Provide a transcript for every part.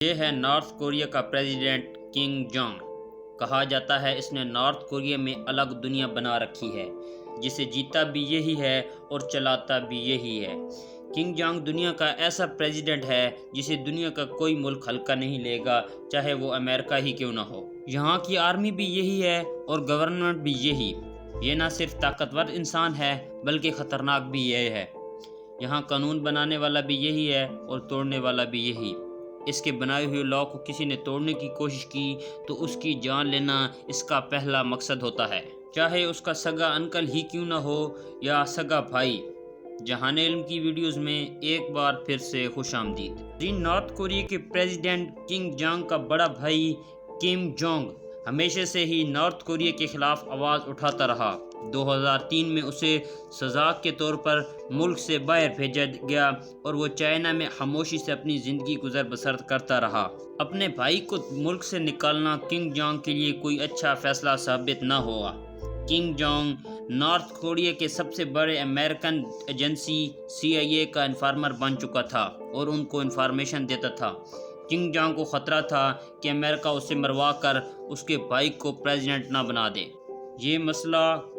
یہ ہے north Korea کا پریزیڈنٹ کنگ جونگ۔ کہا جاتا ہے اس نے نارتھ کوریا میں الگ دنیا بنا رکھی ہے، جسے جیتا بھی یہی ہے اور چلاتا بھی یہی ہے۔ کنگ جونگ دنیا کا ایسا پریزیڈنٹ ہے جسے دنیا کا کوئی ملک ہلکا نہیں لے گا، چاہے وہ امریکہ ہی کیوں نہ ہو۔ یہاں کی آرمی بھی یہی ہے اور گورنمنٹ بھی یہی۔ یہ نہ صرف طاقتور انسان ہے بلکہ خطرناک بھی یہ ہے۔ یہاں قانون بنانے والا بھی یہی ہے اور توڑنے والا بھی یہی۔ اس کے بنائے ہوئے لاء کو کسی نے توڑنے کی کوشش کی تو اس کی جان لینا اس کا پہلا مقصد ہوتا ہے، چاہے اس کا سگا انکل ہی کیوں نہ ہو یا سگا بھائی۔ جہان علم کی ویڈیوز میں ایک بار پھر سے خوش آمدید۔ نارتھ کوریا کے پریزیڈنٹ کنگ جونگ کا بڑا بھائی کم جونگ ہمیشہ سے ہی نارتھ کوریا کے خلاف آواز اٹھاتا رہا۔ 2003 میں اسے سزا کے طور پر ملک سے باہر بھیجا گیا اور وہ چائنا میں خاموشی سے اپنی زندگی گزر بسر کرتا رہا۔ اپنے بھائی کو ملک سے نکالنا کنگ جونگ کے لیے کوئی اچھا فیصلہ ثابت نہ ہوا۔ کنگ جونگ نارتھ کوریا کے سب سے بڑے امریکن ایجنسی CIA کا انفارمر بن چکا تھا اور ان کو انفارمیشن دیتا تھا۔ کنگ جونگ کو خطرہ تھا کہ امریکہ اسے مروا کر اس کے بھائی کو پریزیڈنٹ نہ بنا دے۔ یہ مسئلہ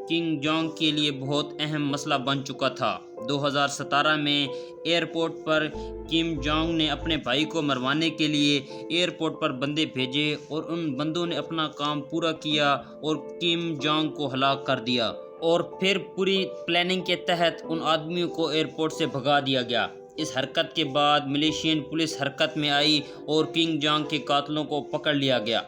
کنگ جونگ کے لیے بہت اہم مسئلہ بن چکا تھا۔ 2017 میں ایئرپورٹ پر کم جونگ نے اپنے بھائی کو مروانے کے لیے ایئرپورٹ پر بندے بھیجے اور ان بندوں نے اپنا کام پورا کیا اور کم جونگ کو ہلاک کر دیا، اور پھر پوری پلاننگ کے تحت ان آدمیوں کو ایئرپورٹ سے بھگا دیا گیا۔ اس حرکت کے بعد ملیشین پولیس حرکت میں آئی اور کنگ جونگ کے قاتلوں کو پکڑ لیا گیا۔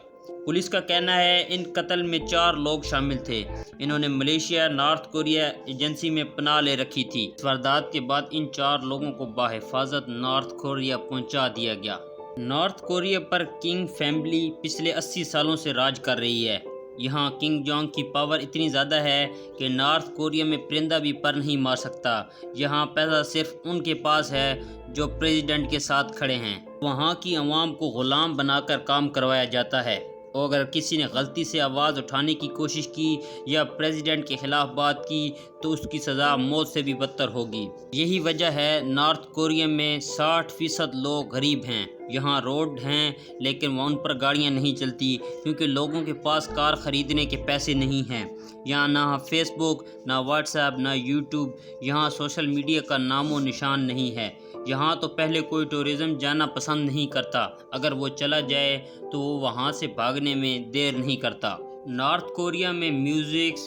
پولیس کا کہنا ہے ان قتل میں 4 لوگ شامل تھے۔ انہوں نے ملیشیا نارتھ کوریا ایجنسی میں پناہ لے رکھی تھی۔ اس واردات کے بعد ان 4 لوگوں کو بحفاظت نارتھ کوریا پہنچا دیا گیا۔ نارتھ کوریا پر کنگ فیملی پچھلے 80 سالوں سے راج کر رہی ہے۔ یہاں کنگ جونگ کی پاور اتنی زیادہ ہے کہ نارتھ کوریا میں پرندہ بھی پر نہیں مار سکتا۔ یہاں پیسہ صرف ان کے پاس ہے جو پریزیڈنٹ کے ساتھ کھڑے ہیں۔ وہاں کی عوام کو غلام بنا کر کام کروایا جاتا ہے، اور اگر کسی نے غلطی سے آواز اٹھانے کی کوشش کی یا پریزیڈنٹ کے خلاف بات کی تو اس کی سزا موت سے بھی بدتر ہوگی۔ یہی وجہ ہے نارتھ کوریا میں 60% لوگ غریب ہیں۔ یہاں روڈ ہیں لیکن ان پر گاڑیاں نہیں چلتی کیونکہ لوگوں کے پاس کار خریدنے کے پیسے نہیں ہیں۔ یہاں نہ فیس بک، نہ واٹس ایپ، نہ یوٹیوب۔ یہاں سوشل میڈیا کا نام و نشان نہیں ہے۔ یہاں تو پہلے کوئی ٹورزم جانا پسند نہیں کرتا، اگر وہ چلا جائے تو وہ وہاں سے بھاگنے میں دیر نہیں کرتا۔ نارتھ کوریا میں میوزک،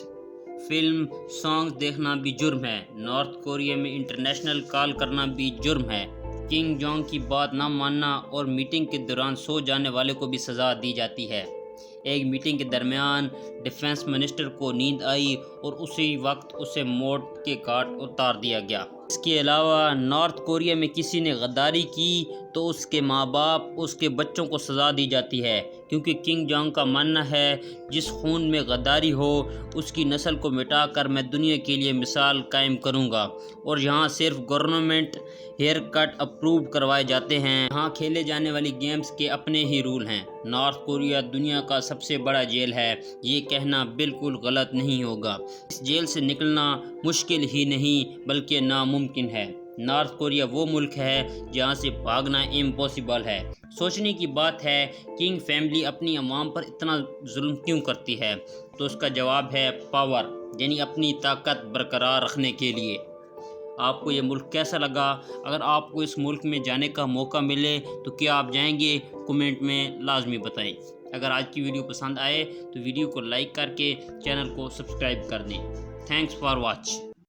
فلم، سانگز دیکھنا بھی جرم ہے۔ نارتھ کوریا میں انٹرنیشنل کال کرنا بھی جرم ہے۔ کنگ جونگ کی بات نہ ماننا اور میٹنگ کے دوران سو جانے والے کو بھی سزا دی جاتی ہے۔ ایک میٹنگ کے درمیان ڈیفنس منسٹر کو نیند آئی اور اسی وقت اسے موت کے گھاٹ اتار دیا گیا۔ اس کے علاوہ نارتھ کوریا میں کسی نے غداری کی تو اس کے ماں باپ اس کے بچوں کو سزا دی جاتی ہے، کیونکہ کنگ جونگ کا ماننا ہے جس خون میں غداری ہو اس کی نسل کو مٹا کر میں دنیا کے لیے مثال قائم کروں گا۔ اور یہاں صرف گورنمنٹ ہیئر کٹ اپروو کروائے جاتے ہیں۔ یہاں کھیلے جانے والی گیمز کے اپنے ہی رول ہیں۔ نارتھ کوریا دنیا کا سب سے بڑا جیل ہے، یہ کہنا بالکل غلط نہیں ہوگا۔ اس جیل سے نکلنا مشکل ہی نہیں بلکہ ناممکن ہے۔ نارتھ کوریا وہ ملک ہے جہاں سے بھاگنا امپاسبل ہے۔ سوچنے کی بات ہے کنگ فیملی اپنی عوام پر اتنا ظلم کیوں کرتی ہے، تو اس کا جواب ہے پاور، یعنی اپنی طاقت برقرار رکھنے کے لیے۔ آپ کو یہ ملک کیسا لگا؟ اگر آپ کو اس ملک میں جانے کا موقع ملے تو کیا آپ جائیں گے؟ کمنٹ میں لازمی بتائیں۔ اگر آج کی ویڈیو پسند آئے تو ویڈیو کو لائک کر کے چینل کو سبسکرائب کر دیں۔ Thanks for watch.